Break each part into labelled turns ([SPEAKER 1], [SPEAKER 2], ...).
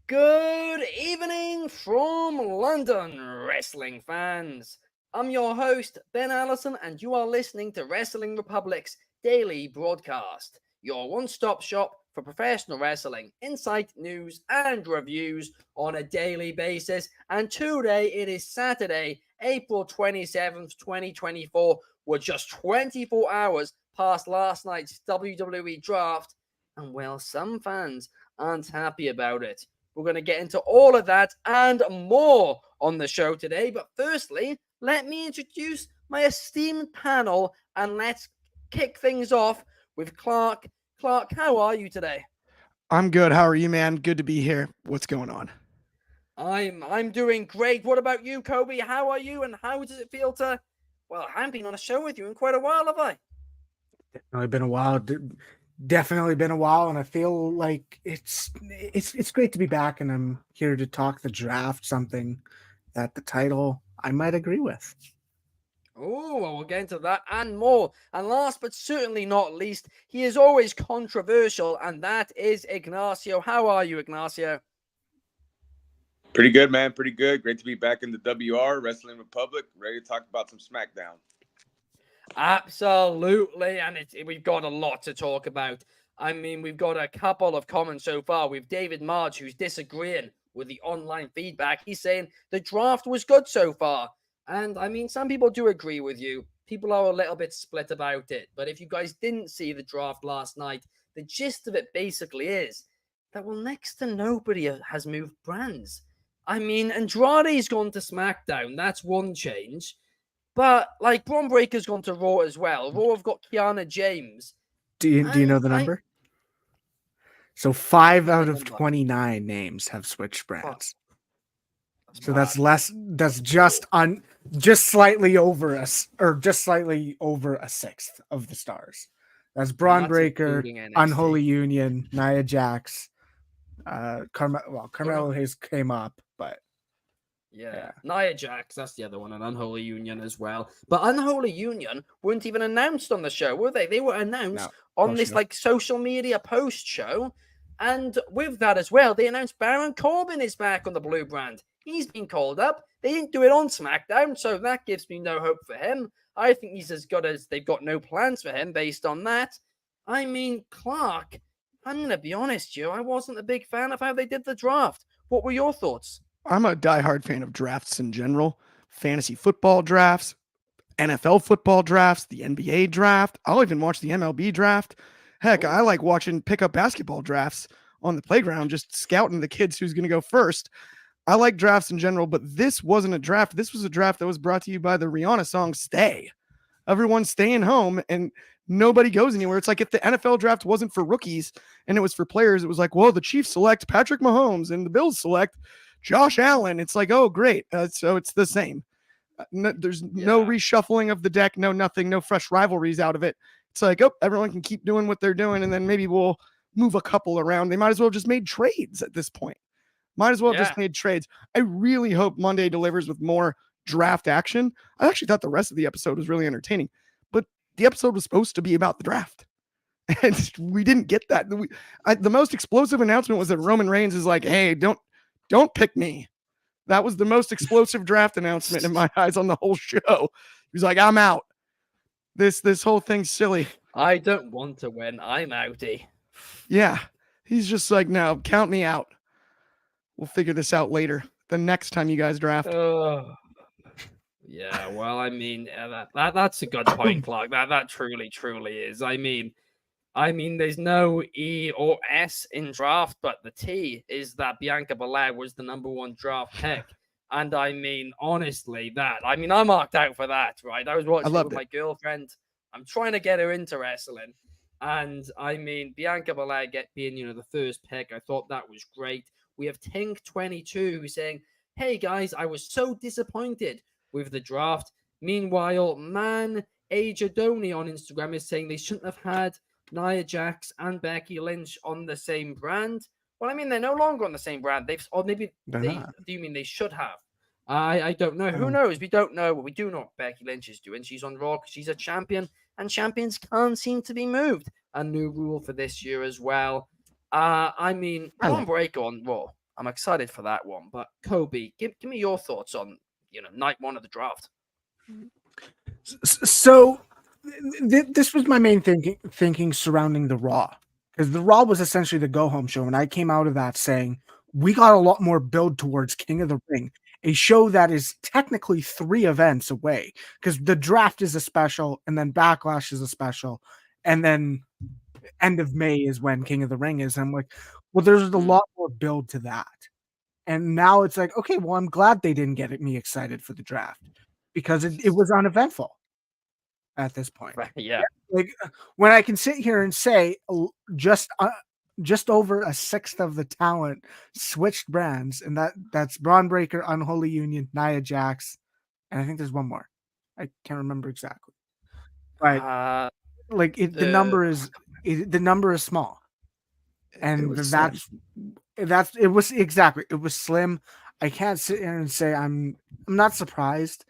[SPEAKER 1] Good evening from London, wrestling fans. I'm your host, Ben Allison, and you are listening to Wrestling Republic's daily broadcast, your one-stop shop for professional wrestling, insight, news, and reviews on a daily basis. And today, it is Saturday, April 27th, 2024. We're just 24 hours past last night's WWE Draft, and well, some fans aren't happy about it. We're going to get into all of that and more on the show today. But firstly, let me introduce my esteemed panel and let's kick things off with Clark. Clark, how are you today?
[SPEAKER 2] I'm good. How are you, man? Good to be here. What's going on?
[SPEAKER 1] I'm doing great. What about you, Coby? How are you and how does it feel to, well, I haven't been on a show with you in quite a while, have I?
[SPEAKER 3] Definitely been a while, and I feel like it's great to be back, and I'm here to talk the draft, something that the title I might agree with.
[SPEAKER 1] Oh, well, we'll get into that and more. And last but certainly not least, he is always controversial, and that is Ignacio. How are you, Ignacio?
[SPEAKER 4] Pretty good, man. Pretty good. Great to be back in the WR, Wrestling Republic. Ready to talk about some SmackDown.
[SPEAKER 1] Absolutely, and we've got a lot to talk about. I mean, we've got a couple of comments so far. We've David Marge, who's disagreeing with the online feedback. He's saying the draft was good so far. And I mean, some people do agree with you. People are a little bit split about it. But if you guys didn't see the draft last night, the gist of it basically is that, well, next to nobody has moved brands. I mean, Andrade's gone to SmackDown. That's one change. But, like, Braun Breaker's gone to Raw as well. Raw have got Kiana James.
[SPEAKER 3] Do you know the number? So 5 out of 29 names have switched brands. So that's less. That's just slightly over us, or just slightly over a sixth of the stars. That's Braun Breaker, Unholy Union, Nia Jax, Carmelo Hayes came up, but
[SPEAKER 1] yeah. Nia Jax, that's the other one, and Unholy Union as well. But Unholy Union weren't even announced on the show, were they? They were announced on this like social media post show, and with that as well, they announced Baron Corbin is back on the blue brand. He's been called up. They didn't do it on SmackDown, so that gives me no hope for him. I think he's as good as they've got no plans for him based on that. I mean, Clark, I'm going to be honest, I wasn't a big fan of how they did the draft. What were your thoughts?
[SPEAKER 2] I'm a diehard fan of drafts in general. Fantasy football drafts, NFL football drafts, the NBA draft. I'll even watch the MLB draft. Heck, I like watching pickup basketball drafts on the playground, just scouting the kids who's going to go first. I like drafts in general, but this wasn't a draft. This was a draft that was brought to you by the Rihanna song, Stay. Everyone's staying home and nobody goes anywhere. It's like if the NFL draft wasn't for rookies and it was for players, it was like, well, the Chiefs select Patrick Mahomes and the Bills select Josh Allen. It's like, oh, great. So it's the same. There's no reshuffling of the deck, no nothing, no fresh rivalries out of it. It's like, oh, everyone can keep doing what they're doing, and then maybe we'll move a couple around. They might as well have just made trades at this point. Might as well have just made trades. I really hope Monday delivers with more draft action. I actually thought the rest of the episode was really entertaining, but the episode was supposed to be about the draft. And we didn't get that. The most explosive announcement was that Roman Reigns is like, hey, don't pick me. That was the most explosive draft announcement in my eyes on the whole show. He's like, I'm out. This whole thing's silly.
[SPEAKER 1] I don't want to win. I'm outie.
[SPEAKER 2] Yeah. He's just like, no, count me out. We'll figure this out later. The next time you guys draft.
[SPEAKER 1] Yeah, well, I mean, that's a good point, Clark. That truly is. I mean, there's no E or S in draft, but the T is that Bianca Belair was the number one draft pick. And I mean, honestly, I marked out for that, right? I was watching it with my girlfriend. I'm trying to get her into wrestling. And I mean, Bianca Belair being, the first pick, I thought that was great. We have Tink22 who's saying, hey guys, I was so disappointed with the draft. Meanwhile, Man Ajadoni on Instagram is saying they shouldn't have had Nia Jax and Becky Lynch on the same brand. Well, I mean, they're no longer on the same brand. Do you mean they should have? I don't know. Who knows? We don't know. We do know what Becky Lynch is doing. She's on Raw because she's a champion, and champions can't seem to be moved. A new rule for this year as well. Braun Breaker on Raw. I'm excited for that one. But Coby, give me your thoughts on night one of the draft.
[SPEAKER 3] So this was my main thinking surrounding the Raw, because the Raw was essentially the go home show, and I came out of that saying we got a lot more build towards King of the Ring, a show that is technically 3 events away, because the draft is a special, and then Backlash is a special, and then end of May is when King of the Ring is. And I'm like, well, there's a lot more build to that. And now it's like, okay, well, I'm glad they didn't get me excited for the draft, because it was uneventful at this point.
[SPEAKER 1] Right, yeah.
[SPEAKER 3] Like when I can sit here and say just over a sixth of the talent switched brands, and that's Braun Breaker, Unholy Union, Nia Jax, and I think there's one more. I can't remember exactly. But like the number is small, and it was slim. I can't sit here and say I'm not surprised,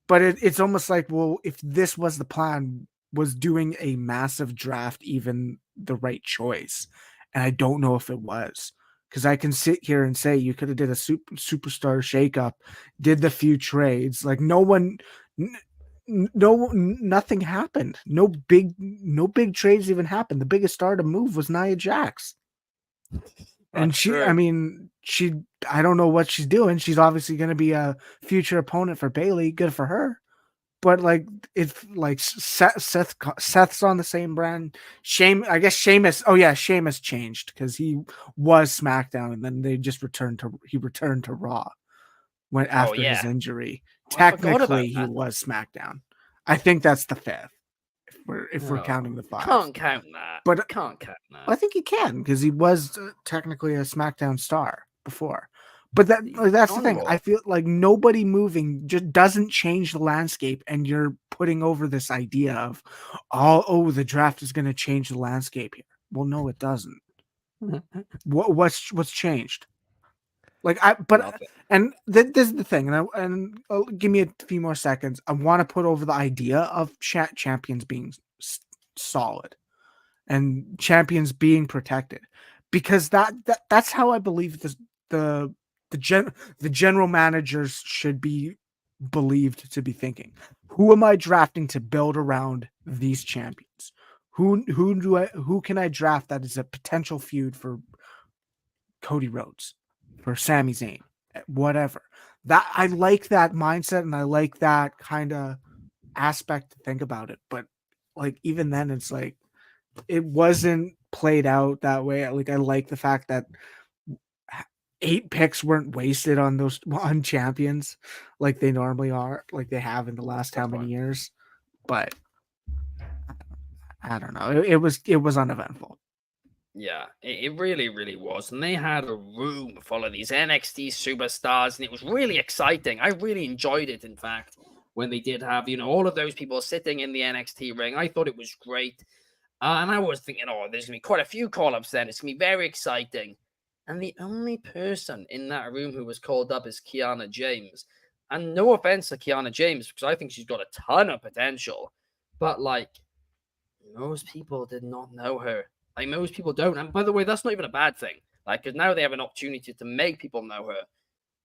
[SPEAKER 3] but it's almost like, well, if this was the plan, was doing a massive draft even the right choice? And I don't know if it was, because I can sit here and say you could have did a superstar shakeup, did the few trades, like nothing happened. No big trades even happened. The biggest star to move was Nia Jax. And I don't know what she's doing. She's obviously going to be a future opponent for Bayley. Good for her. But like, it's like Seth's on the same brand. I guess Sheamus. Oh yeah, Sheamus changed because he was SmackDown, and then they just returned to Raw after his injury. Technically, he was SmackDown. I think that's the 5th. If we're counting the 5.
[SPEAKER 1] Can't count that.
[SPEAKER 3] But
[SPEAKER 1] can't count that.
[SPEAKER 3] I think you can, because he was technically a SmackDown star before. But that's the thing. I feel like nobody moving just doesn't change the landscape, and you're putting over this idea of, the draft is going to change the landscape here. Well, no, it doesn't. What's changed? Like and this is the thing, and give me a few more seconds. I want to put over the idea of champions being solid and champions being protected, because that's how I believe the general managers should be believed to be thinking. Who am I drafting to build around these champions? Who can I draft that is a potential feud for Cody Rhodes, for Sami Zayn, whatever? That I like that mindset, and I like that kind of aspect to think about it. But like, even then, it's like it wasn't played out that way. Like, I like the fact that 8 picks weren't wasted on champions like they normally are, like they have in the last how many years. But I don't know. It was uneventful.
[SPEAKER 1] Yeah, it really, really was. And they had a room full of these NXT superstars, and it was really exciting. I really enjoyed it, in fact, when they did have, all of those people sitting in the NXT ring. I thought it was great. And I was thinking, there's going to be quite a few call-ups then. It's going to be very exciting. And the only person in that room who was called up is Kiana James. And no offense to Kiana James, because I think she's got a ton of potential. But, like, most people did not know her. Like, most people don't. And by the way, that's not even a bad thing. Like, because now they have an opportunity to make people know her.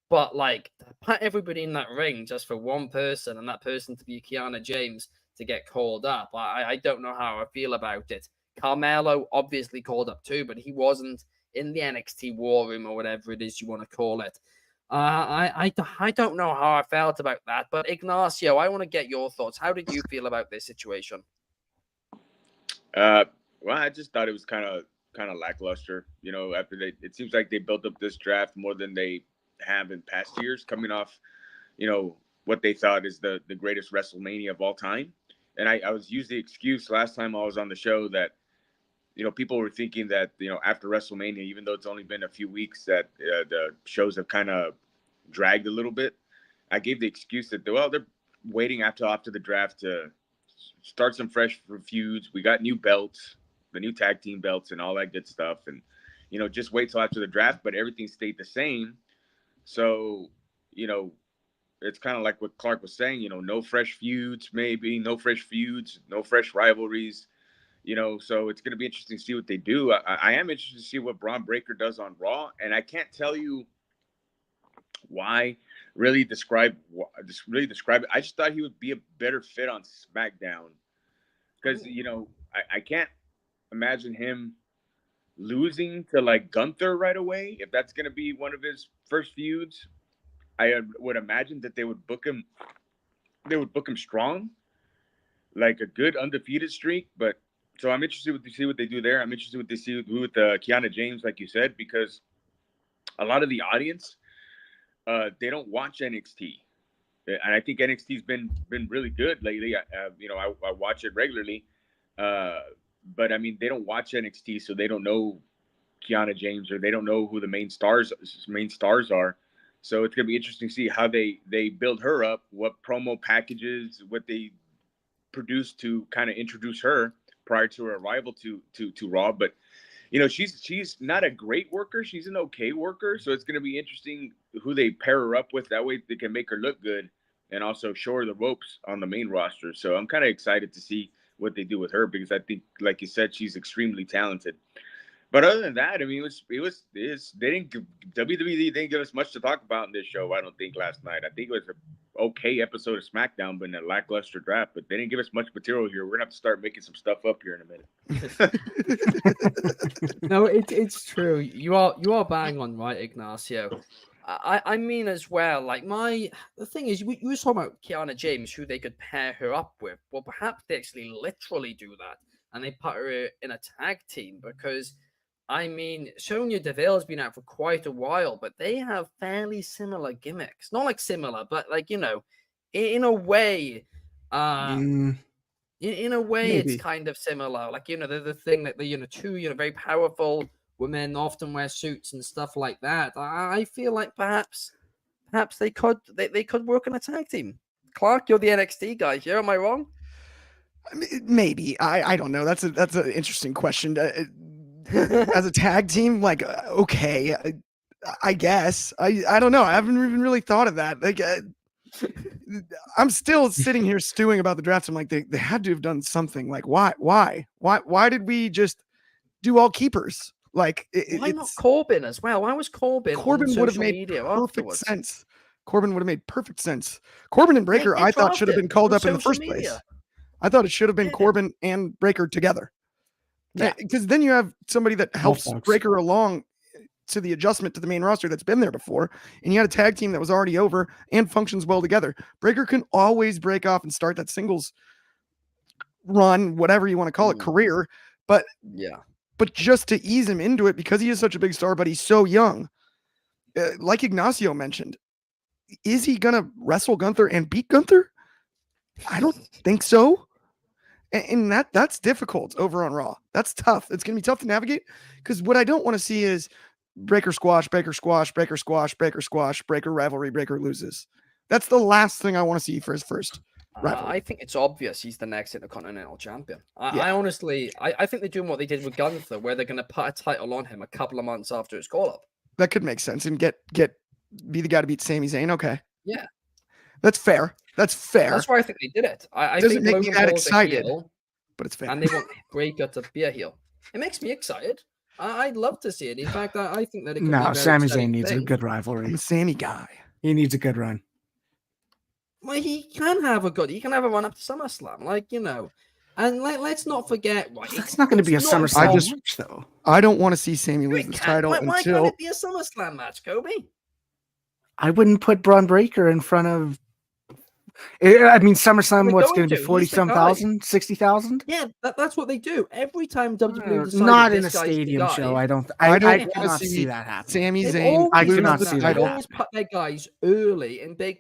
[SPEAKER 1] But, like, to put everybody in that ring just for one person, and that person to be Kiana James to get called up, I don't know how I feel about it. Carmelo obviously called up too, but he wasn't in the NXT War Room or whatever it is you want to call it. I don't know how I felt about that. But Ignacio, I want to get your thoughts. How did you feel about this situation?
[SPEAKER 4] Well, I just thought it was kind of lackluster. After it seems like they built up this draft more than they have in past years, coming off, what they thought is the greatest WrestleMania of all time. And I was used the excuse last time I was on the show that, people were thinking that, after WrestleMania, even though it's only been a few weeks, that the shows have kind of dragged a little bit. I gave the excuse that, they're waiting after the draft to start some fresh feuds. We got new belts, the new tag team belts and all that good stuff. And, just wait till after the draft, but everything stayed the same. So, it's kind of like what Clark was saying, no fresh feuds, maybe no fresh rivalries, So it's going to be interesting to see what they do. I am interested to see what Braun Breaker does on Raw, and I can't tell you why. Really describe it. I just thought he would be a better fit on SmackDown because I can't imagine him losing to like Gunther right away if that's going to be one of his first feuds. I would imagine that they would book him strong, like a good undefeated streak. But so I'm interested to see what they do there. I'm interested what they do with Kiana James, like you said, because a lot of the audience, they don't watch NXT, and I think NXT's been really good lately. I watch it regularly, but I mean they don't watch NXT, so they don't know Kiana James or they don't know who the main stars are. So it's going to be interesting to see how they build her up, what promo packages, what they produce to kind of introduce her prior to her arrival to Raw. But, she's not a great worker. She's an okay worker. So it's going to be interesting who they pair her up with. That way they can make her look good and also show her the ropes on the main roster. So I'm kind of excited to see what they do with her because I think, like you said, she's extremely talented. But other than that, I mean, WWE didn't give us much to talk about in this show. I don't think last night. I think it was an okay episode of SmackDown, but in a lackluster draft. But they didn't give us much material here. We're gonna have to start making some stuff up here in a minute.
[SPEAKER 1] No, it's true. You are bang on, right, Ignacio. I mean as well. Like the thing is, you were talking about Kiana James, who they could pair her up with. Well, perhaps they actually literally do that, and they put her in a tag team because. I mean, Sonya Deville's been out for quite a while, but they have fairly similar gimmicks. Not like similar, but like, in a way, in a way,
[SPEAKER 3] Maybe.
[SPEAKER 1] it's kind of similar. Like, the thing that two, very powerful women often wear suits and stuff like that. I feel like perhaps they could work in a tag team. Clark, you're the NXT guy here. Am I wrong?
[SPEAKER 2] I mean, maybe. I don't know. That's an interesting question. As a tag team, like, okay, I guess. I don't know. I haven't even really thought of that. Like, I'm still sitting here stewing about the draft. I'm like, they had to have done something. Like, why did we just do all keepers? Like,
[SPEAKER 1] why not Corbin as well? Why was Corbin
[SPEAKER 2] would have made perfect sense. Corbin would have made perfect sense. Corbin and Breaker, I thought should have been called up in the first place. I thought it should have been Corbin and Breaker together. Yeah, because then you have somebody that helps Breaker along to the adjustment to the main roster that's been there before, and you had a tag team that was already over and functions well together. Breaker can always break off and start that singles run, whatever you want to call it, career. But just to ease him into it because he is such a big star, but he's so young. Like Ignacio mentioned, is he gonna wrestle Gunther and beat Gunther? I don't think so. And that's difficult over on Raw. That's tough. It's going to be tough to navigate because what I don't want to see is Breaker squash, Breaker squash, Breaker squash, Breaker squash, Breaker rivalry, Breaker loses. That's the last thing I want to see for his first rivalry.
[SPEAKER 1] I think it's obvious he's the next Intercontinental Champion. I honestly, I think they're doing what they did with Gunther, where they're going to put a title on him a couple of months after his call-up.
[SPEAKER 2] That could make sense and be the guy to beat Sami Zayn. Okay.
[SPEAKER 1] Yeah.
[SPEAKER 2] That's fair. That's
[SPEAKER 1] why I think they did it. I
[SPEAKER 2] doesn't
[SPEAKER 1] think
[SPEAKER 2] make me that excited, but it's fair.
[SPEAKER 1] And they want Breaker to be a heel. It makes me excited. I'd love to see it. In fact, I think that it could be a very
[SPEAKER 3] Sami Zayn
[SPEAKER 1] exciting
[SPEAKER 3] needs
[SPEAKER 1] thing.
[SPEAKER 3] a good rivalry.
[SPEAKER 2] I'm a Sami guy.
[SPEAKER 3] He needs a good run.
[SPEAKER 1] Well, he can have a run up to SummerSlam, And let's not forget, right?
[SPEAKER 3] It's not going to be a SummerSlam match, though.
[SPEAKER 2] I don't want to see Sami lose this title
[SPEAKER 1] why
[SPEAKER 2] until.
[SPEAKER 1] can't it be a SummerSlam match, Coby?
[SPEAKER 3] I wouldn't put Braun Breaker in front of. I mean, SummerSlam, what's going to be 40-some thousand, 60,000?
[SPEAKER 1] Yeah, that's what they do every time WWE decides
[SPEAKER 3] not in a stadium show. I cannot see that happen.
[SPEAKER 2] Sami Zayn,
[SPEAKER 3] I cannot see that.
[SPEAKER 1] They always put their guys early in big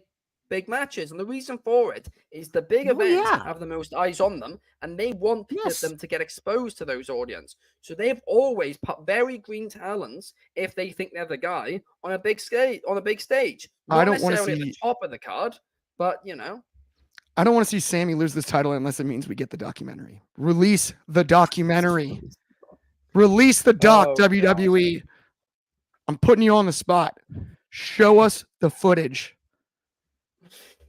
[SPEAKER 1] matches, and the reason for it is the big events have the most eyes on them, and they want them to get exposed to those audience. So they've always put very green talents, if they think they're the guy, on a big stage. Not
[SPEAKER 2] I don't want to see
[SPEAKER 1] at the top of the card. But,
[SPEAKER 2] I don't want to see Sami lose this title unless it means we get the documentary. Release the documentary. Release the doc, WWE. God. I'm putting you on the spot. Show us the footage.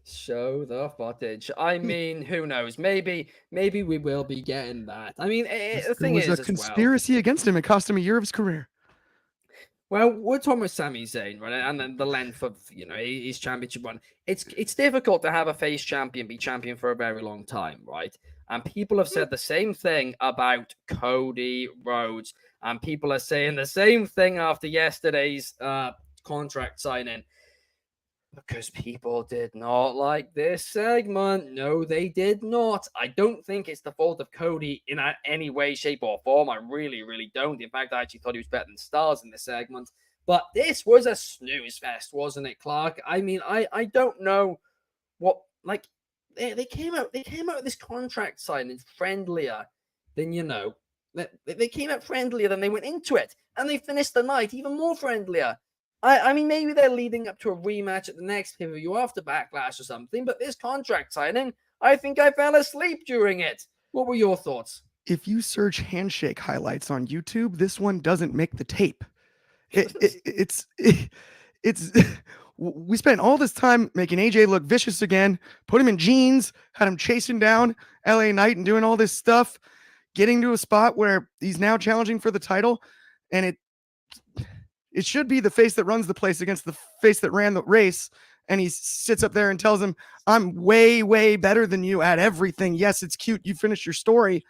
[SPEAKER 1] Show the footage. I mean, who knows? Maybe we will be getting that. I mean, the
[SPEAKER 2] There
[SPEAKER 1] thing
[SPEAKER 2] was
[SPEAKER 1] is
[SPEAKER 2] a
[SPEAKER 1] as well.
[SPEAKER 2] conspiracy against him. It cost him a year of his career.
[SPEAKER 1] Well, we're talking about Sami Zayn, right? And then the length of his championship run. It's difficult to have a face champion be champion for a very long time, right? And people have said the same thing about Cody Rhodes, and people are saying the same thing after yesterday's contract signing. Because people did not like this segment. No, they did not. I don't think it's the fault of Cody in any way, shape, or form. I really, really don't. In fact, I actually thought he was better than Stars in this segment. But this was a snooze fest, wasn't it, Clark? I mean, I don't know what, like, they came out with this contract signing friendlier than, they came out friendlier than they went into it. And they finished the night even more friendlier. I mean, maybe they're leading up to a rematch at the next pay-per-view after Backlash or something, but this contract signing, I think I fell asleep during it. What were your thoughts?
[SPEAKER 2] If you search handshake highlights on YouTube, this one doesn't make the tape. We spent all this time making AJ look vicious again, put him in jeans, had him chasing down LA Knight and doing all this stuff, getting to a spot where he's now challenging for the title, and it should be the face that runs the place against the face that ran the race. And he sits up there and tells him, I'm way, way better than you at everything. Yes, it's cute. You finished your story,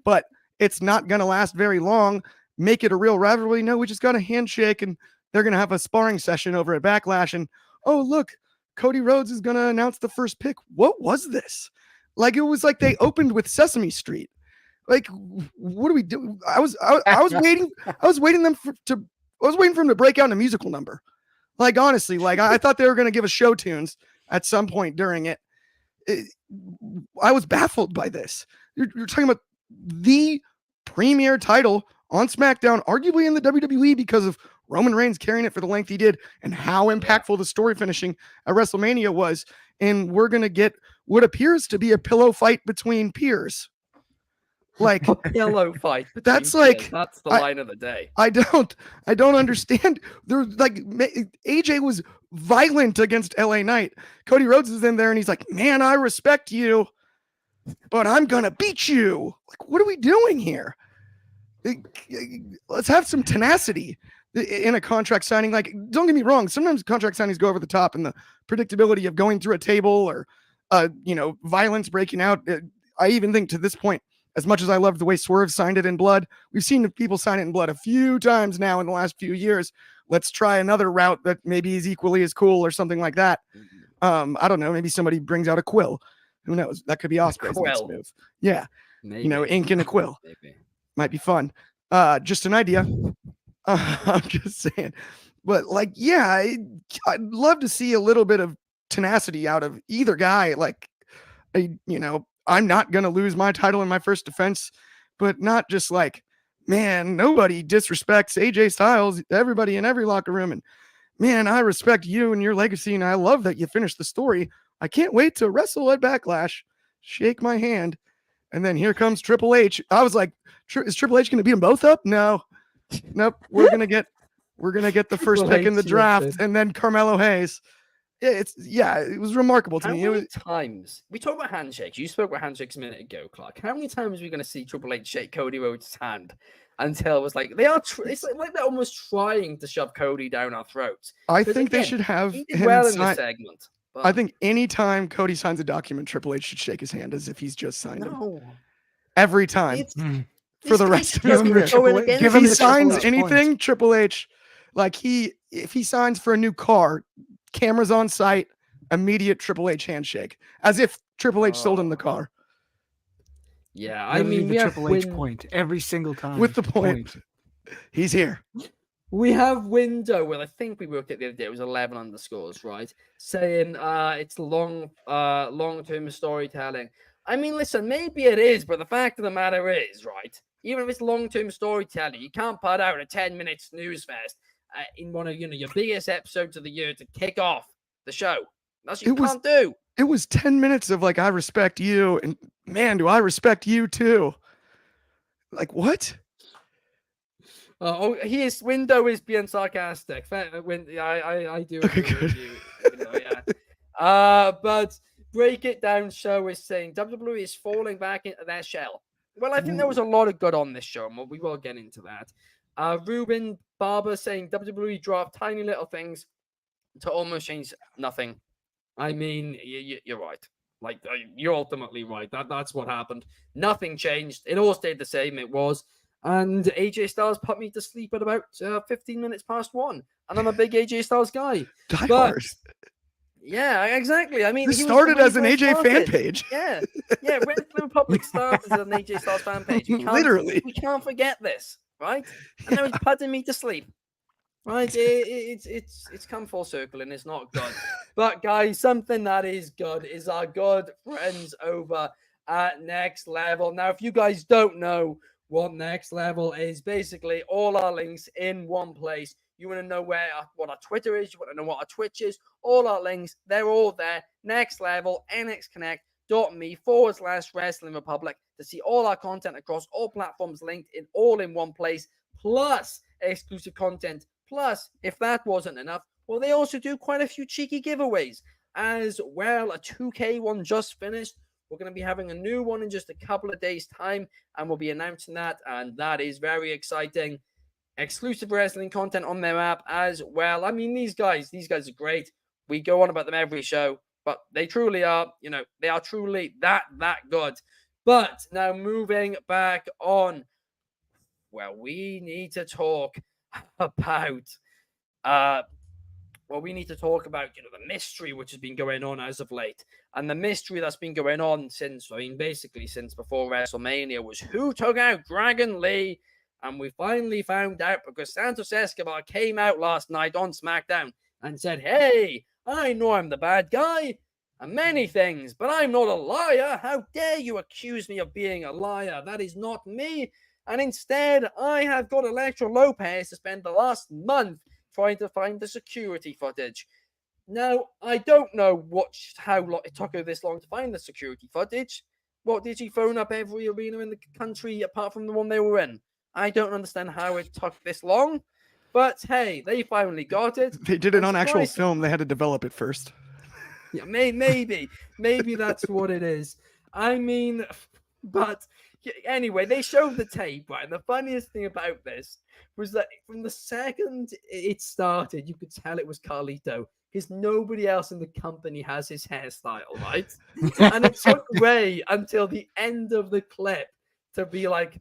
[SPEAKER 2] but it's not going to last very long. Make it a real rivalry. No, we just got a handshake and they're going to have a sparring session over at Backlash. And, oh, look, Cody Rhodes is going to announce the first pick. What was this? Like, it was like they opened with Sesame Street. Like, what do we do? I was waiting for him to break out in a musical number. Like, honestly, like I thought they were going to give us show tunes at some point during it. I was baffled by this. You're talking about the premier title on SmackDown, arguably in the WWE, because of Roman Reigns carrying it for the length he did and how impactful the story finishing at WrestleMania was. And we're going to get what appears to be a pillow fight between peers. Like
[SPEAKER 1] Pillow fight.
[SPEAKER 2] That's like
[SPEAKER 1] that's the line of the day.
[SPEAKER 2] I don't understand. They're like AJ was violent against LA Knight. Cody Rhodes is in there and he's like, man, I respect you, but I'm gonna beat you. Like, what are we doing here? Let's have some tenacity in a contract signing. Like, don't get me wrong, sometimes contract signings go over the top, and the predictability of going through a table or violence breaking out. I even think to this point, as much as I loved the way Swerve signed it in blood, we've seen people sign it in blood a few times now in the last few years. Let's try another route that maybe is equally as cool or something like that. I don't know. Maybe somebody brings out a quill. Who knows? That could be Ospreay's next move. Yeah.
[SPEAKER 1] Maybe.
[SPEAKER 2] Ink and a quill.
[SPEAKER 1] Maybe.
[SPEAKER 2] Might be fun. Just an idea. I'm just saying. But like, yeah, I'd love to see a little bit of tenacity out of either guy. Like, I'm not going to lose my title in my first defense, but not just like, man, nobody disrespects AJ Styles, everybody in every locker room. And man, I respect you and your legacy. And I love that you finished the story. I can't wait to wrestle at Backlash. Shake my hand. And then here comes Triple H. I was like, is Triple H going to beat them both up? No, nope. We're going to get the first pick in the draft. And then Carmelo Hayes. It was remarkable to me.
[SPEAKER 1] How many times we talk about handshakes? You spoke about handshakes a minute ago, Clark. How many times are we going to see Triple H shake Cody Rhodes' hand until it was like they are? It's like they're almost trying to shove Cody down our throats.
[SPEAKER 2] I think they should have
[SPEAKER 1] he did well in this segment. But
[SPEAKER 2] I think anytime Cody signs a document, Triple H should shake his hand as if he's just signed him. Every time for the rest of his career. If he signs anything, Triple H, like if he signs for a new car, cameras on site, immediate Triple H handshake, as if Triple H sold him the car.
[SPEAKER 1] Yeah, I mean,
[SPEAKER 3] the Triple H point every single time.
[SPEAKER 2] With the point. He's here.
[SPEAKER 1] We have Window. Well, I think we worked it the other day. It was 11 underscores, right? Saying it's long-term storytelling. I mean, listen, maybe it is, but the fact of the matter is, right? Even if it's long-term storytelling, you can't put out a 10-minute snooze fest in one of your biggest episodes of the year to kick off the show. That's what you can't do.
[SPEAKER 2] It was 10 minutes of like, I respect you, and man, do I respect you too. Like, what?
[SPEAKER 1] Window is being sarcastic. I do.
[SPEAKER 2] Okay, good.
[SPEAKER 1] Yeah. But Break It Down Show is saying WWE is falling back into their shell. Well, I think there was a lot of good on this show, and we will get into that. Ruben Barber saying WWE Draft tiny little things to almost change nothing. I mean, you're right. Like, you're ultimately right. That's what happened. Nothing changed. It all stayed the same. It was. And AJ Styles put me to sleep at about 15 minutes past 1. And I'm a big AJ Styles guy.
[SPEAKER 2] Hard.
[SPEAKER 1] Yeah, exactly. I mean,
[SPEAKER 2] this started as an AJ fan page.
[SPEAKER 1] Yeah. Wrestling Republic started as an AJ Styles fan page.
[SPEAKER 2] Literally.
[SPEAKER 1] We can't forget this, right? And now he's putting me to sleep. Right, it's come full circle and it's not good. But guys, something that is good is our good friends over at Next Level. Now, if you guys don't know what Next Level is, basically all our links in one place. You want to know what our Twitter is, you want to know what our Twitch is, all our links, they're all there. Next Level, nxconnect.me/Wrestling Republic to see all our content across all platforms linked all in one place, plus exclusive content. Plus, if that wasn't enough, well, they also do quite a few cheeky giveaways as well. A 2K one just finished. We're going to be having a new one in just a couple of days' time, and we'll be announcing that, and that is very exciting. Exclusive wrestling content on their app as well. I mean, these guys are great. We go on about them every show, but they truly are, they are truly that good. But now moving back on, well, we need to talk about the mystery which has been going on as of late. And the mystery that's been going on since before WrestleMania was who took out Dragon Lee. And we finally found out because Santos Escobar came out last night on SmackDown and said, hey, I know I'm the bad guy and many things, but I'm not a liar. How dare you accuse me of being a liar? That is not me. And instead, I have got Elektra Lopez to spend the last month trying to find the security footage. Now, I don't know how it took her this long to find the security footage. What, did she phone up every arena in the country apart from the one they were in? I don't understand how it took this long. But hey, they finally got it.
[SPEAKER 2] They did it on actual film. They had to develop it first.
[SPEAKER 1] Yeah, maybe that's what it is. I mean, but anyway, they showed the tape, right? And the funniest thing about this was that from the second it started, you could tell it was Carlito because nobody else in the company has his hairstyle, right? And it took Ray until the end of the clip to be like,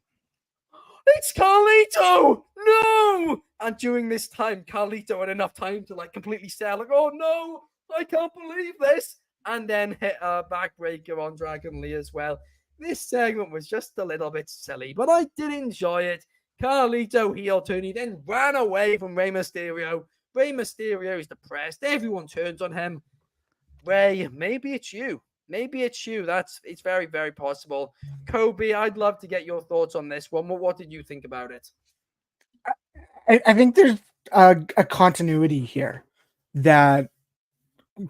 [SPEAKER 1] it's Carlito! No! And during this time, Carlito had enough time to completely say, oh no, I can't believe this. And then hit a backbreaker on Dragon Lee as well. This segment was just a little bit silly, but I did enjoy it. Carlito heel turn. He then ran away from Rey Mysterio. Rey Mysterio is depressed. Everyone turns on him. Ray, maybe it's you. Maybe it's you. It's very, very possible. Coby, I'd love to get your thoughts on this one. What did you think about it?
[SPEAKER 3] I think there's a continuity here that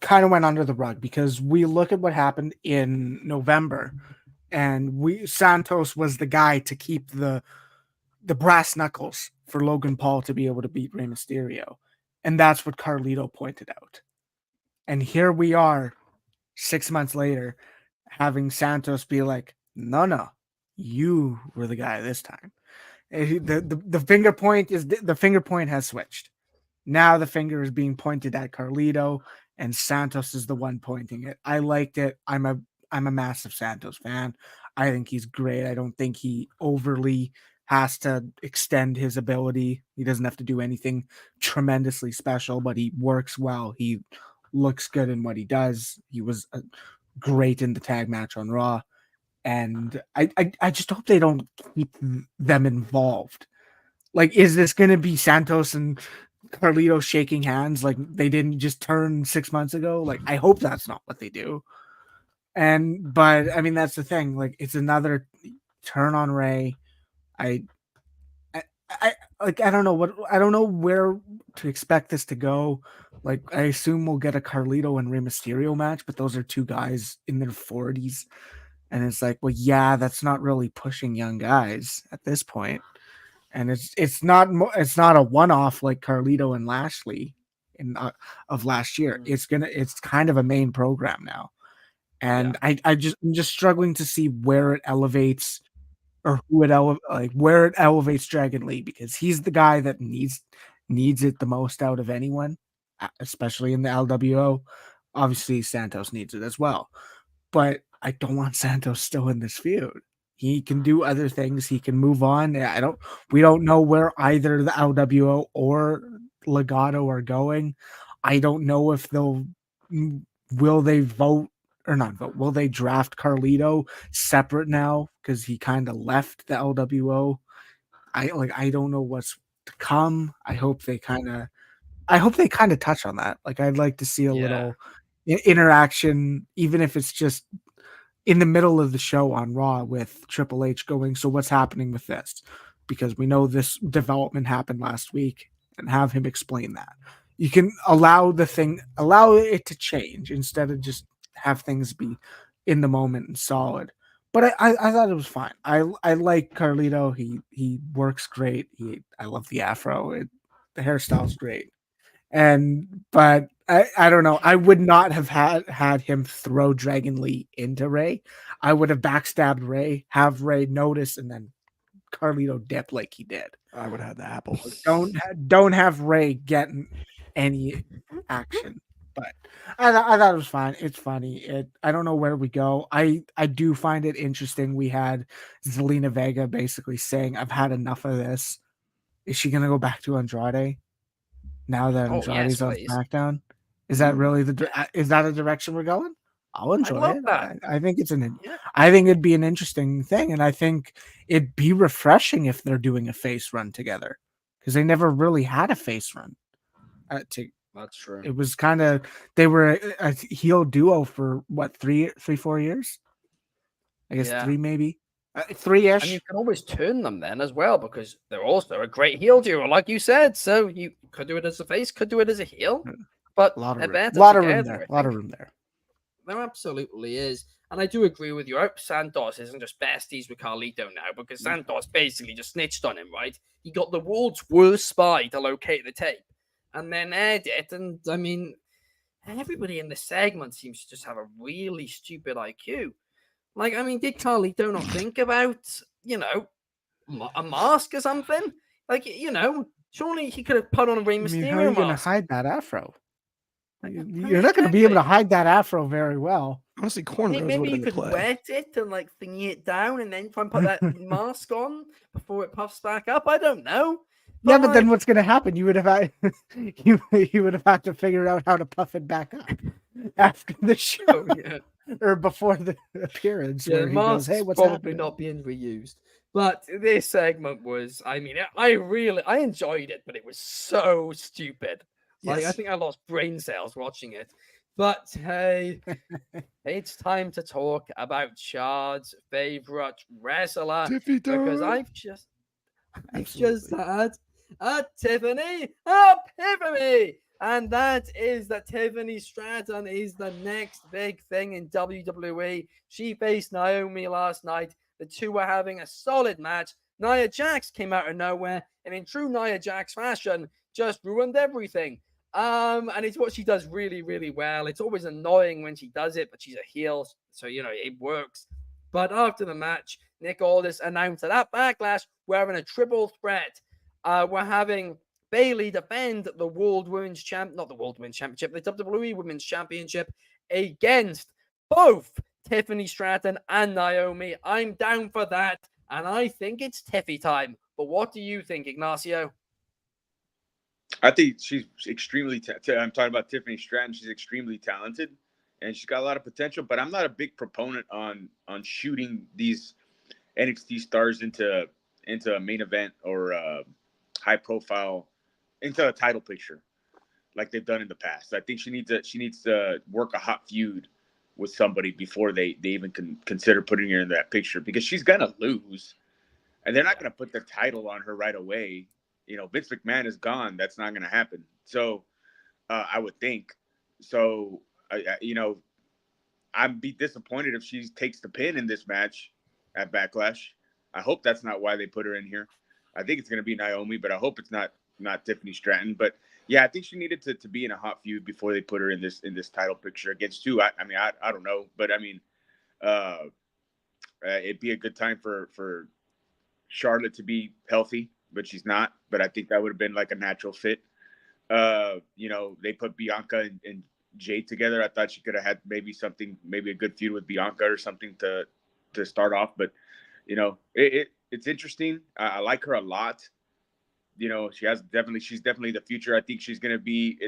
[SPEAKER 3] kind of went under the rug because we look at what happened in November, and Santos was the guy to keep the brass knuckles for Logan Paul to be able to beat Rey Mysterio, and that's what Carlito pointed out. And here we are, 6 months later, having Santos be like, no, you were the guy this time. The finger point has switched. Now the finger is being pointed at Carlito, and Santos is the one pointing it. I liked it. I'm a massive Santos fan. I think he's great. I don't think he overly has to extend his ability. He doesn't have to do anything tremendously special, but he works well. He looks good in what he does. He was great in the tag match on Raw. And I just hope they don't keep them involved. Is this going to be Santos and Carlito shaking hands like they didn't just turn 6 months ago? I hope that's not what they do. But I mean, that's the thing. It's another turn on Ray. I don't know where to expect this to go. I assume we'll get a Carlito and Rey Mysterio match, but those are two guys in their 40s. And it's well, yeah, that's not really pushing young guys at this point. And it's not a one-off like Carlito and Lashley. of last year. It's kind of a main program now, and I'm just struggling to see where it elevates or where it elevates Dragon Lee, because he's the guy that needs it the most out of anyone, especially in the LWO. Obviously, Santos needs it as well, but I don't want Santos still in this feud. He can do other things. He can move on. We don't know where either the LWO or Legato are going. I don't know if will they vote or not vote. Will they draft Carlito separate now because he kind of left the LWO? I don't know what's to come. I hope they kind of touch on that. Like, I'd like to see a little interaction, even if it's just in the middle of the show on Raw, with Triple H going, so what's happening with this? Because we know this development happened last week, and have him explain that. You can allow it to change instead of just have things be in the moment and solid. But I thought it was fine. I like Carlito. He works great. I love the afro. The hairstyle's great. But I don't know. I would not have had him throw Dragon Lee into Ray. I would have backstabbed Ray, have Ray notice, and then Carlito dip like he did.
[SPEAKER 2] I would have the apple.
[SPEAKER 3] Don't have Ray getting any action. But I thought it was fine. It's funny. I don't know where we go. I do find it interesting. We had Zelina Vega basically saying, "I've had enough of this." Is she gonna go back to Andrade now that Andrade's on SmackDown? Is that really is that a direction we're going? I'll enjoy it.
[SPEAKER 1] That.
[SPEAKER 3] I think I think it'd be an interesting thing, and I think it'd be refreshing if they're doing a face run together, because they never really had a face run.
[SPEAKER 1] That's true.
[SPEAKER 3] It was kind of, they were a heel duo for what, 4 years? I guess 3 maybe. 3-ish.
[SPEAKER 1] And you can always turn them then as well, because they're also a great heel duo, like you said. So you could do it as a face, could do it as a heel, but
[SPEAKER 3] a lot of
[SPEAKER 1] room
[SPEAKER 3] there.
[SPEAKER 1] There absolutely is. And I do agree with you. I hope Santos isn't just besties with Carlito now, because Santos basically just snitched on him, right? He got the world's worst spy to locate the tape and then aired it. And I mean, everybody in the segment seems to just have a really stupid IQ. Like, I mean, did Carlito not think about, a mask or something? Like, surely he could have put on a Rey Mysterio mask.
[SPEAKER 3] How are you going to hide that afro? You're not going to be able to hide that afro very well.
[SPEAKER 2] Honestly, cornrows
[SPEAKER 1] maybe you
[SPEAKER 2] could
[SPEAKER 1] wet it and like thingy it down and then try and put that mask on before it puffs back up. I don't know.
[SPEAKER 3] But then what's going to happen? You would have had you would have had to figure out how to puff it back up after the show, or before the appearance.
[SPEAKER 1] Yeah,
[SPEAKER 3] where he goes, "Hey, what's
[SPEAKER 1] probably
[SPEAKER 3] happening?"
[SPEAKER 1] Not being reused. But this segment was, I mean, I enjoyed it, but it was so stupid. Like, I think I lost brain cells watching it. But hey, it's time to talk about Chad's favorite wrestler, because I've just had a Tiffany epiphany, and that is that Tiffany Stratton is the next big thing in WWE. She faced Naomi last night. The two were having a solid match. Nia Jax came out of nowhere, and in true Nia Jax fashion, just ruined everything. And it's what she does really, really well. It's always annoying when she does it, but she's a heel, so it works. But after the match, Nick Aldis announced that at Backlash, we're having a triple threat. We're having Bayley defend the World Women's Championship, the WWE Women's Championship against both Tiffany Stratton and Naomi. I'm down for that, and I think it's Tiffy time. But what do you think, Ignacio?
[SPEAKER 4] I think she's extremely I'm talking about Tiffany Stratton. She's extremely talented, and she's got a lot of potential. But I'm not a big proponent on shooting these NXT stars into a main event or high profile into a title picture like they've done in the past. I think she needs to work a hot feud with somebody before they even consider putting her in that picture, because she's gonna lose, and they're not gonna put the title on her right away. Vince McMahon is gone. That's not going to happen. So I would think. So, I'd be disappointed if she takes the pin in this match at Backlash. I hope that's not why they put her in here. I think it's going to be Naomi, but I hope it's not not Tiffany Stratton. But yeah, I think she needed to be in a hot feud before they put her in this title picture against who. I mean, I don't know, but I mean, it'd be a good time for Charlotte to be healthy, but she's not. But I think that would have been like a natural fit. You know, they put Bianca and Jade together. I thought she could have had maybe a good feud with Bianca or something to start off. But you know, it's interesting. I like her a lot. You know, she's definitely the future. I think she's gonna be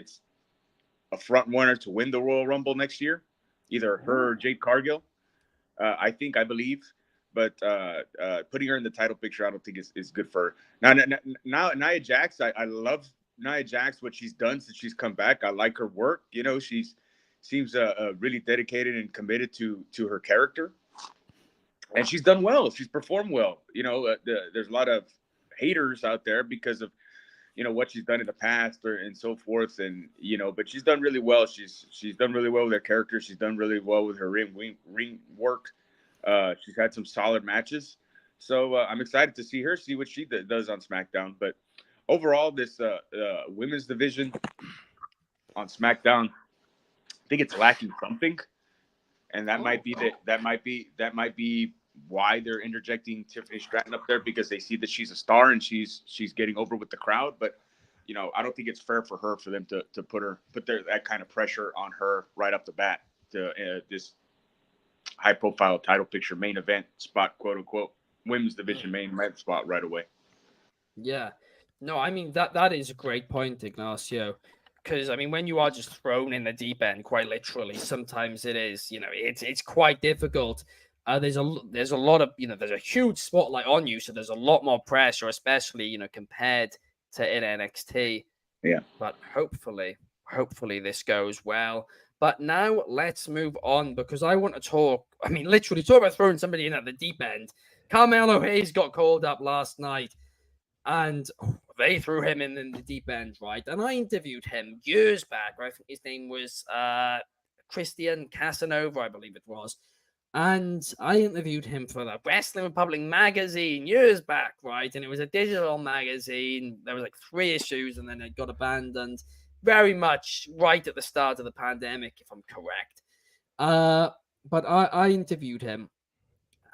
[SPEAKER 4] a front runner to win the Royal Rumble next year, either her or Jade Cargill. I believe. But putting her in the title picture, I don't think is good for her. Now Nia Jax, I love Nia Jax, what she's done since she's come back. I like her work. You know, she's seems really dedicated and committed to her character, and she's done well. She's performed well. You know, there's a lot of haters out there because of, you know, what she's done in the past and so forth, and you know, but she's done really well. She's done really well with her character. She's done really well with her ring work. She's had some solid matches, so I'm excited to see what she does on SmackDown. But overall, this women's division on SmackDown, I think it's lacking something, and that might be why they're interjecting Tiffany Stratton up there, because they see that she's a star and she's getting over with the crowd. But you know, I don't think it's fair for them to put that kind of pressure on her right off the bat to this high-profile title picture main event spot, quote unquote, women's division main event spot right away.
[SPEAKER 1] Yeah, no, I mean that is a great point, Ignacio. Because I mean, when you are just thrown in the deep end, quite literally, sometimes it is, you know, it's quite difficult. There's a lot of, you know, there's a huge spotlight on you, so there's a lot more pressure, especially, you know, compared to in NXT.
[SPEAKER 4] Yeah.
[SPEAKER 1] But hopefully this goes well. But now let's move on, because I want to talk. I mean, literally talk about throwing somebody in at the deep end. Carmelo Hayes got called up last night, and they threw him in the deep end, right? And I interviewed him years back. Right? I think his name was Christian Casanova, I believe it was. And I interviewed him for the Wrestling Republic magazine years back, right? And it was a digital magazine. There was like 3 issues, and then it got abandoned very much right at the start of the pandemic, if I'm correct. But I interviewed him,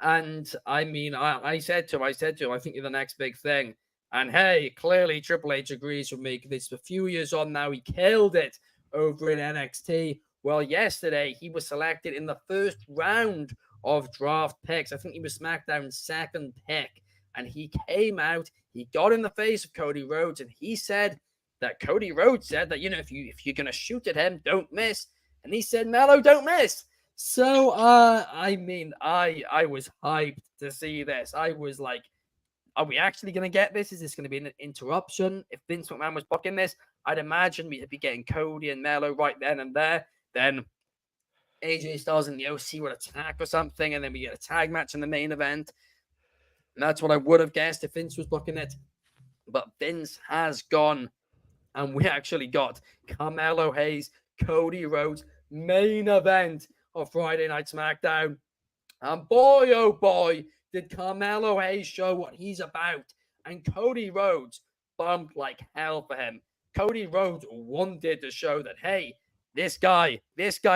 [SPEAKER 1] and I mean, I said to him, I think you're the next big thing. And hey, clearly Triple H agrees with me. It's a few years on now. He killed it over in NXT. Well, yesterday he was selected in the first round of draft picks. I think he was SmackDown's second pick. And he came out, he got in the face of Cody Rhodes, and he said that Cody Rhodes said that, you know, if you're going to shoot at him, don't miss. And he said, Melo, don't miss. So, I mean, I was hyped to see this. I was like, are we actually going to get this? Is this going to be an interruption? If Vince McMahon was booking this, I'd imagine we'd be getting Cody and Melo right then and there. Then AJ Styles and the OC would attack or something, and then we get a tag match in the main event. And that's what I would have guessed if Vince was booking it. But Vince has gone, and we actually got Carmelo Hayes, Cody Rhodes, main event of Friday Night SmackDown. And boy, oh boy, did Carmelo Hayes show what he's about. And Cody Rhodes bumped like hell for him. Cody Rhodes wanted to show that, hey, this guy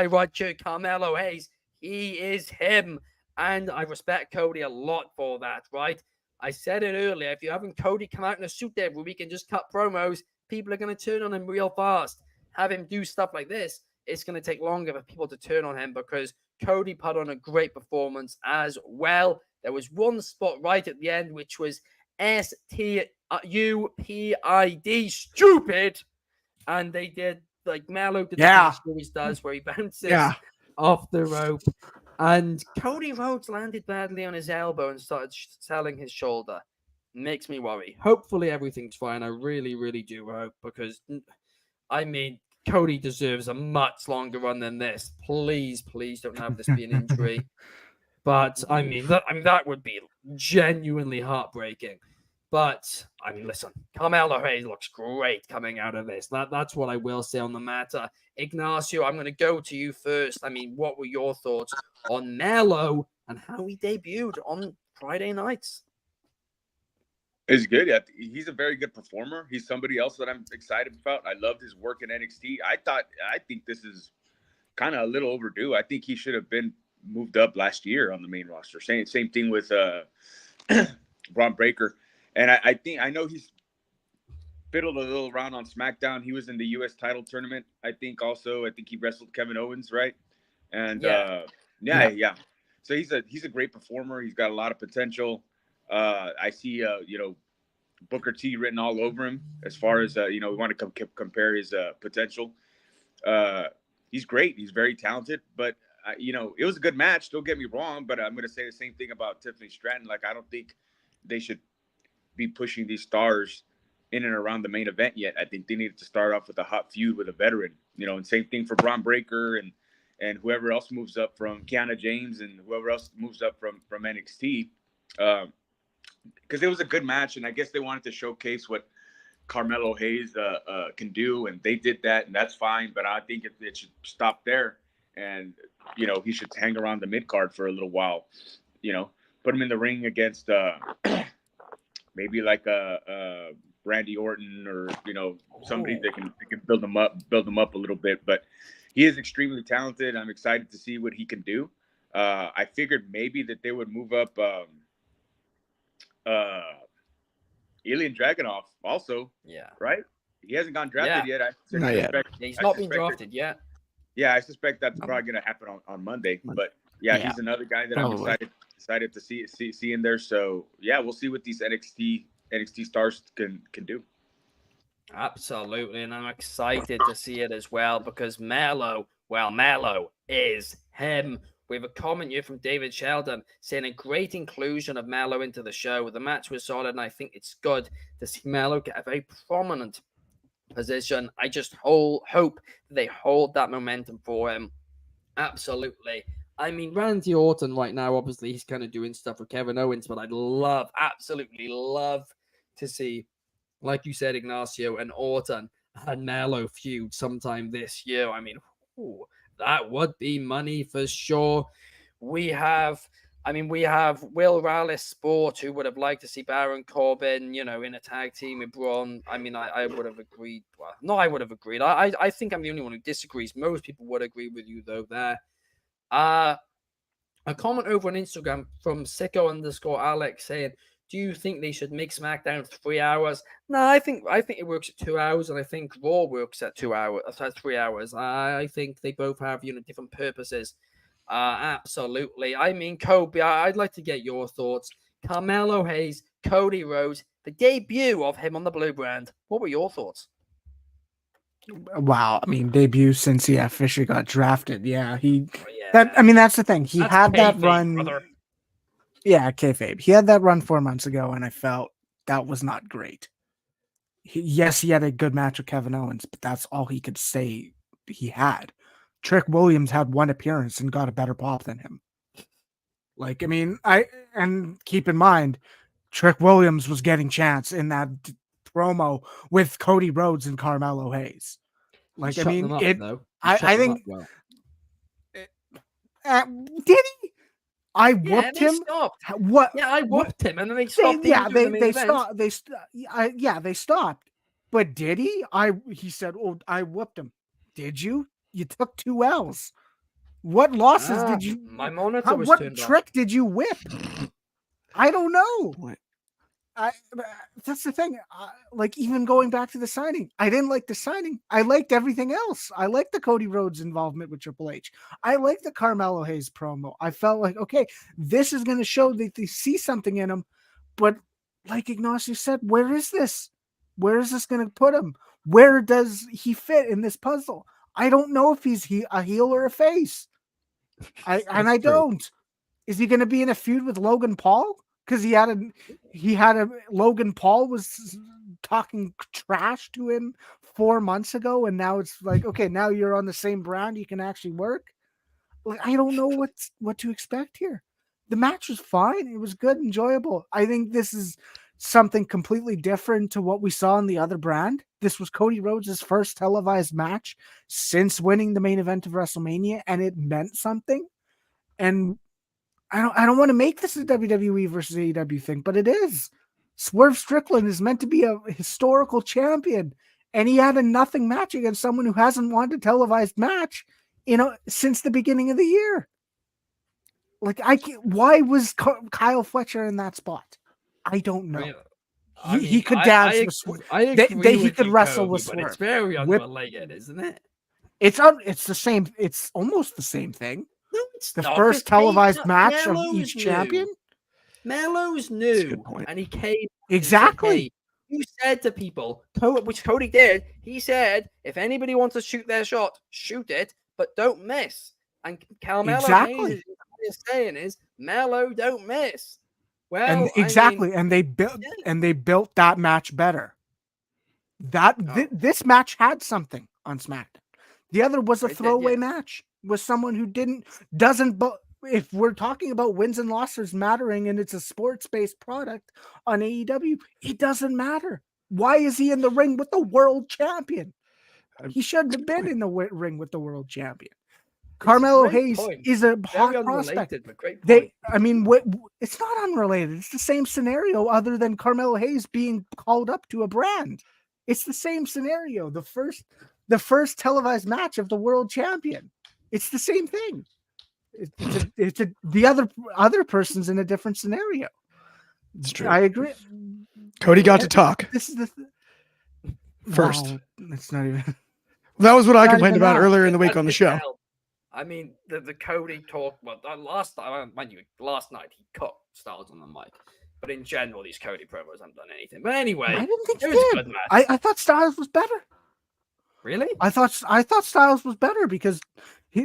[SPEAKER 1] right here, Carmelo Hayes, he is him. And I respect Cody a lot for that, right? I said it earlier, if you're having Cody come out in a suit every week and just cut promos, people are going to turn on him real fast. Have him do stuff like this, it's going to take longer for people to turn on him, because Cody put on a great performance as well. There was one spot right at the end, which was STUPID, stupid. And they did, like Melo did the he always does, where he bounces off the rope. And Cody Rhodes landed badly on his elbow and started selling his shoulder. Makes me worry. Hopefully everything's fine. I really, really do hope, because, I mean, Cody deserves a much longer run than this. Please don't have this be an injury. But I mean, that would be genuinely heartbreaking. But I mean, listen, Carmelo Hayes looks great coming out of this. That's what I will say on the matter. Ignacio, I'm going to go to you first. I mean, what were your thoughts on Melo and how he debuted on Friday nights?
[SPEAKER 4] It's good. Yeah, he's a very good performer. He's somebody else that I'm excited about. I loved his work in NXT. I think this is kind of a little overdue. I think he should have been moved up last year on the main roster. Same thing with Braun Breaker. And I know he's fiddled a little around on SmackDown. He was in the U.S. title tournament. I think he wrestled Kevin Owens, right? And yeah. So he's a great performer. He's got a lot of potential. I see Booker T written all over him as far as we want to compare his potential. He's great. He's very talented, but it was a good match. Don't get me wrong, but I'm going to say the same thing about Tiffany Stratton. Like, I don't think they should be pushing these stars in and around the main event yet. I think they needed to start off with a hot feud with a veteran, and same thing for Braun Breaker and whoever else moves up from Kiana James and whoever else moves up from NXT. Because it was a good match, and I guess they wanted to showcase what Carmelo Hayes can do, and they did that, and that's fine. But I think it should stop there, and he should hang around the mid card for a little while. Put him in the ring against maybe like a Randy Orton or somebody that can build him up a little bit. But he is extremely talented. I'm excited to see what he can do. I figured maybe that they would move up Ilya Dragunov also. Yeah. Right? He hasn't gone drafted yet.
[SPEAKER 2] Not yet.
[SPEAKER 1] He's not been drafted yet.
[SPEAKER 4] Yeah, I suspect that's probably going to happen on Monday. But he's another guy that I'm excited to see in there. So yeah, we'll see what these NXT stars can do.
[SPEAKER 1] Absolutely, and I'm excited to see it as well because Melo is him. We have a comment here from David Sheldon saying a great inclusion of Melo into the show. The match was solid, and I think it's good to see Melo get a very prominent position. I just hope they hold that momentum for him. Absolutely. I mean, Randy Orton right now, obviously, he's kind of doing stuff with Kevin Owens, but I'd absolutely love to see, like you said, Ignacio and Orton and Melo feud sometime this year. I mean, that would be money for sure. We have Will Rallis Sport, who would have liked to see Baron Corbin, in a tag team with Braun. I mean, I would have agreed. Well, no, I would have agreed. I think I'm the only one who disagrees. Most people would agree with you, though, there. A comment over on Instagram from Sicko_Alex saying, do you think they should make SmackDown 3 hours? No, I think it works at 2 hours, and I think Raw works at 2 hours. 3 hours. I think they both have different purposes. Absolutely. I mean, Coby, I'd like to get your thoughts. Carmelo Hayes, Cody Rhodes, the debut of him on the Blue Brand. What were your thoughts?
[SPEAKER 3] Wow, I mean, debut since he officially got drafted. Yeah, that's the thing. He had that run. Brother. Yeah, kayfabe. He had that run 4 months ago, and I felt that was not great. He had a good match with Kevin Owens, but that's all he could say he had. Trick Williams had one appearance and got a better pop than him. Like, I mean, and keep in mind, Trick Williams was getting chance in that promo with Cody Rhodes and Carmelo Hayes. Like, I mean, I think. Well. Did he? I whooped him.
[SPEAKER 1] Stopped.
[SPEAKER 3] What?
[SPEAKER 1] Yeah, I whooped him, and then they stopped.
[SPEAKER 3] They stopped. But did he? He said, "Oh, I whooped him." Did you? You took 2 L's. What losses did you?
[SPEAKER 1] My monitor was
[SPEAKER 3] what
[SPEAKER 1] turned
[SPEAKER 3] trick
[SPEAKER 1] off.
[SPEAKER 3] did you whip? I don't know. What? That's the thing. Like, even going back to the signing, I didn't like the signing. I liked everything else. I liked the Cody Rhodes involvement with Triple H. I liked the Carmelo Hayes promo. I felt like, okay, this is going to show that they see something in him. But like Ignacio said, where is this? Where is this going to put him? Where does he fit in this puzzle? I don't know if he's a heel or a face. I don't. Is he going to be in a feud with Logan Paul? Because he had a Logan Paul was talking trash to him 4 months ago, and now it's like, okay, now you're on the same brand, you can actually work. Like, I don't know what to expect here. The match was fine, it was good, enjoyable. I think this is something completely different to what we saw in the other brand. This was Cody Rhodes' first televised match since winning the main event of WrestleMania, and it meant something. And I don't want to make this a WWE versus AEW thing, but it is. Swerve Strickland is meant to be a historical champion, and he had a nothing match against someone who hasn't won a televised match, since the beginning of the year. Like, why was Kyle Fletcher in that spot? I don't know. He could dance with Swerve. He could wrestle with Swerve.
[SPEAKER 1] It's very unrelated, isn't it?
[SPEAKER 3] It's the same. It's almost the same thing.
[SPEAKER 1] No, it's
[SPEAKER 3] the
[SPEAKER 1] not.
[SPEAKER 3] first televised match of each champion.
[SPEAKER 1] Melo's new, and he came
[SPEAKER 3] exactly.
[SPEAKER 1] You said to people, which Cody did. He said, "If anybody wants to shoot their shot, shoot it, but don't miss." And Carmelo Hayes is saying is, "Melo, don't miss." Well,
[SPEAKER 3] and they built that match better. This match had something on SmackDown. The other was a throwaway match with someone who doesn't. If we're talking about wins and losses mattering, and it's a sports-based product on AEW, it doesn't matter. Why is he in the ring with the world champion? He shouldn't have been in the ring with the world champion. Carmelo Hayes is a hot prospect. It's not unrelated. It's the same scenario, other than Carmelo Hayes being called up to a brand. It's the same scenario. The first televised match of the world champion. It's the same thing. The other person's in a different scenario.
[SPEAKER 2] It's true.
[SPEAKER 3] I agree.
[SPEAKER 2] Cody got to talk.
[SPEAKER 3] This is the
[SPEAKER 2] first.
[SPEAKER 3] Wow, it's not even.
[SPEAKER 2] That was what I complained about earlier in the week on the show.
[SPEAKER 1] I mean, the Cody talk. Well, last night he cut Styles on the mic, but in general, these Cody promos haven't done anything. But anyway,
[SPEAKER 3] I didn't think
[SPEAKER 1] it
[SPEAKER 3] he
[SPEAKER 1] was
[SPEAKER 3] did.
[SPEAKER 1] a good match.
[SPEAKER 3] I thought Styles was better.
[SPEAKER 1] Really?
[SPEAKER 3] I thought Styles was better because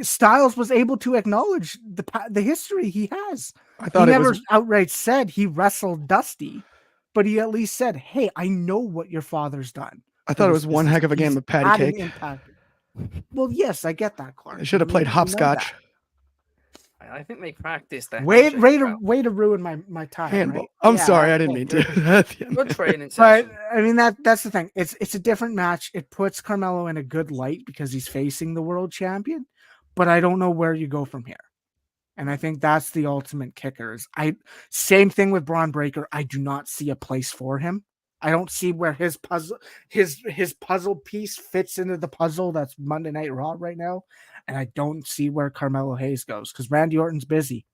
[SPEAKER 3] Styles was able to acknowledge the history he has.
[SPEAKER 2] I thought
[SPEAKER 3] he never outright said he wrestled Dusty, but he at least said, "Hey, I know what your father's done."
[SPEAKER 2] I thought it was one heck of a game of patty cake.
[SPEAKER 3] Well, yes, I get that, Clark.
[SPEAKER 2] They should have played hopscotch.
[SPEAKER 1] I think they practiced that.
[SPEAKER 3] Way to ruin my time.
[SPEAKER 2] Handball.
[SPEAKER 3] Right?
[SPEAKER 2] I'm sorry, I didn't mean to.
[SPEAKER 1] Good training session.
[SPEAKER 3] But I mean that's the thing. It's a different match. It puts Carmelo in a good light because he's facing the world champion. But I don't know where you go from here. And I think that's the ultimate kicker. Same thing with Braun Breaker. I do not see a place for him. I don't see where his puzzle piece fits into the puzzle that's Monday Night Raw right now. And I don't see where Carmelo Hayes goes because Randy Orton's busy.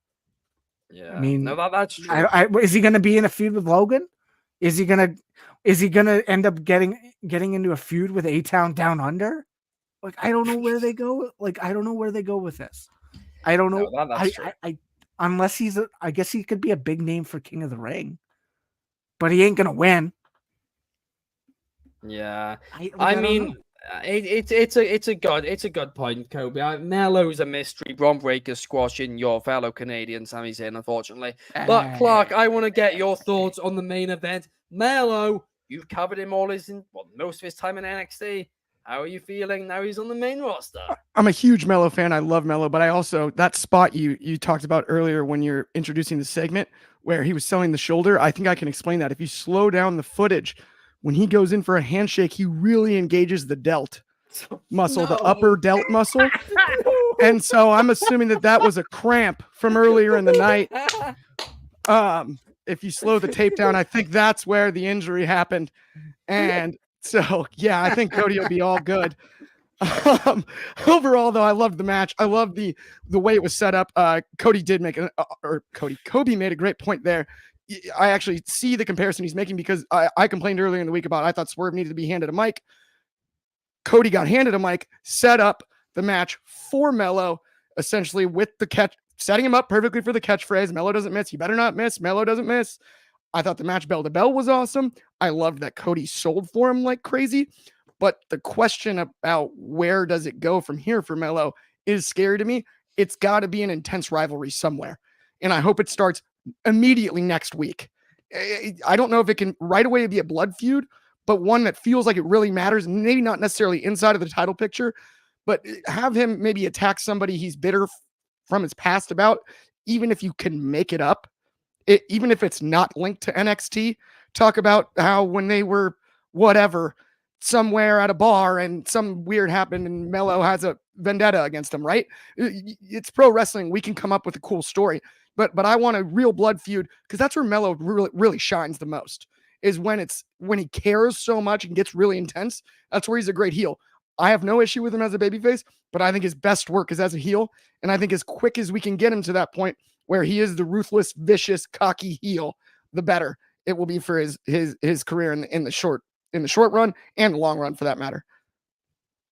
[SPEAKER 1] Yeah,
[SPEAKER 3] I mean,
[SPEAKER 1] no, that's true.
[SPEAKER 3] Is he going to be in a feud with Logan? Is he gonna end up getting into a feud with A-Town Down Under? Like, I don't know where they go. I don't know where they go with this. I don't know.
[SPEAKER 1] No, that's true.
[SPEAKER 3] Unless I guess he could be a big name for King of the Ring, but he ain't gonna win.
[SPEAKER 1] Yeah, I mean, it's a good point, Kobe. Melo's a mystery. Braun Breaker squashing your fellow Canadian, Sami Zayn, unfortunately. But Clark, I want to get your thoughts on the main event. Melo, you've covered him most of his time in NXT. How are you feeling now he's on the main roster?
[SPEAKER 2] I'm a huge Melo fan. I love Melo, but I also, that spot you talked about earlier when you're introducing the segment where he was selling the shoulder, I think I can explain that. If you slow down the footage, when he goes in for a handshake, he really engages the delt muscle, the upper delt muscle. And so I'm assuming that was a cramp from earlier in the night. If you slow the tape down, I think that's where the injury happened. And so, yeah, I think Cody will be all good. Overall, though, I loved the match. I love the way it was set up. Kobe made a great point there. I actually see the comparison he's making because I complained earlier in the week about I thought Swerve needed to be handed a mic. Cody got handed a mic, set up the match for Melo, essentially with the catch, setting him up perfectly for the catchphrase. Melo doesn't miss. He better not miss. Melo doesn't miss. I thought the match bell to bell was awesome. I loved that Cody sold for him like crazy. But the question about where does it go from here for Melo is scary to me. It's got to be an intense rivalry somewhere. And I hope it starts immediately next week. I don't know if it can right away be a blood feud, but one that feels like it really matters. Maybe not necessarily inside of the title picture, but have him maybe attack somebody he's bitter from his past about, even if you can make it up. Even if it's not linked to NXT, talk about how when they were whatever somewhere at a bar and some weird happened and Melo has a vendetta against him, right? It's pro wrestling. We can come up with a cool story, but I want a real blood feud because that's where Melo really shines the most. is when he cares so much and gets really intense. That's where he's a great heel. I have no issue with him as a babyface, but I think his best work is as a heel. And I think as quick as we can get him to that point where he is the ruthless, vicious, cocky heel, the better it will be for his career in the short run and the long run for that matter.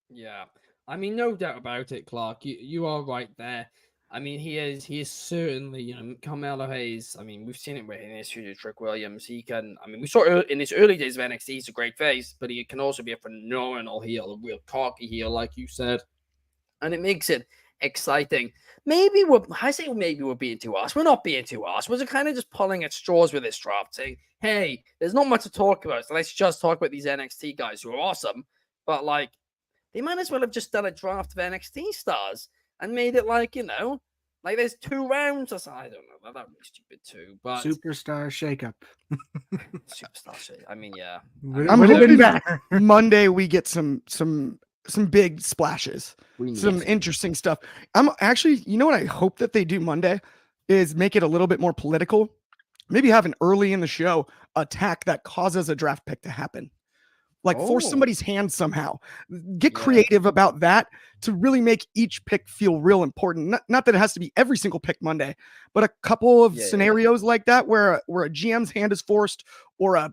[SPEAKER 1] Yeah, I mean, no doubt about it, Clark. You are right there. I mean, he is certainly, you know, Carmelo Hayes. I mean, we've seen it with in history to Trick Williams. He can, I mean, we saw it in his early days of NXT, he's a great face, but he can also be a phenomenal heel, a real cocky heel, like you said. And it makes it exciting. Maybe we're being too harsh. We're not being too harsh. We're kind of just pulling at straws with this draft, saying, hey, there's not much to talk about, so let's just talk about these NXT guys who are awesome. But like, they might as well have just done a draft of NXT stars and made it like, you know, like there's 2 rounds or something. I don't know. That would be stupid too. But
[SPEAKER 3] Superstar shakeup.
[SPEAKER 1] superstar shit. I mean, yeah.
[SPEAKER 2] I'm
[SPEAKER 3] Would have been
[SPEAKER 2] hoping
[SPEAKER 3] better.
[SPEAKER 2] Monday we get some big splashes, some interesting stuff. I'm actually, you know what I hope that they do Monday is make it a little bit more political. Maybe have an early in the show attack that causes a draft pick to happen. Like force somebody's hand somehow. Get creative about that to really make each pick feel real important. Not that it has to be every single pick Monday, but a couple of scenarios like that where a GM's hand is forced or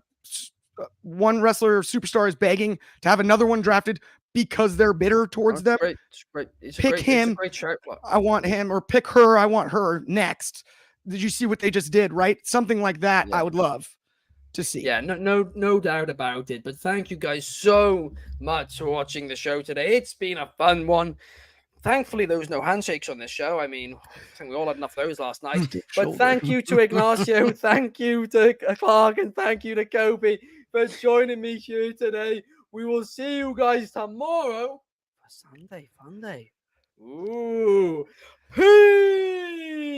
[SPEAKER 2] one wrestler or superstar is begging to have another one drafted because they're bitter towards them.
[SPEAKER 1] Great. It's
[SPEAKER 2] pick him.
[SPEAKER 1] It's a great shout.
[SPEAKER 2] I want him, or pick her. I want her next. Did you see what they just did? Right? Something like that. I would love to see.
[SPEAKER 1] Yeah, no doubt about it. But thank you guys so much for watching the show today. It's been a fun one. Thankfully, there was no handshakes on this show. I mean, I think we all had enough of those last night. But thank you to Ignacio, thank you to Clark, and thank you to Coby for joining me here today. We will see you guys tomorrow for Sunday Fun Day. Ooh, peace.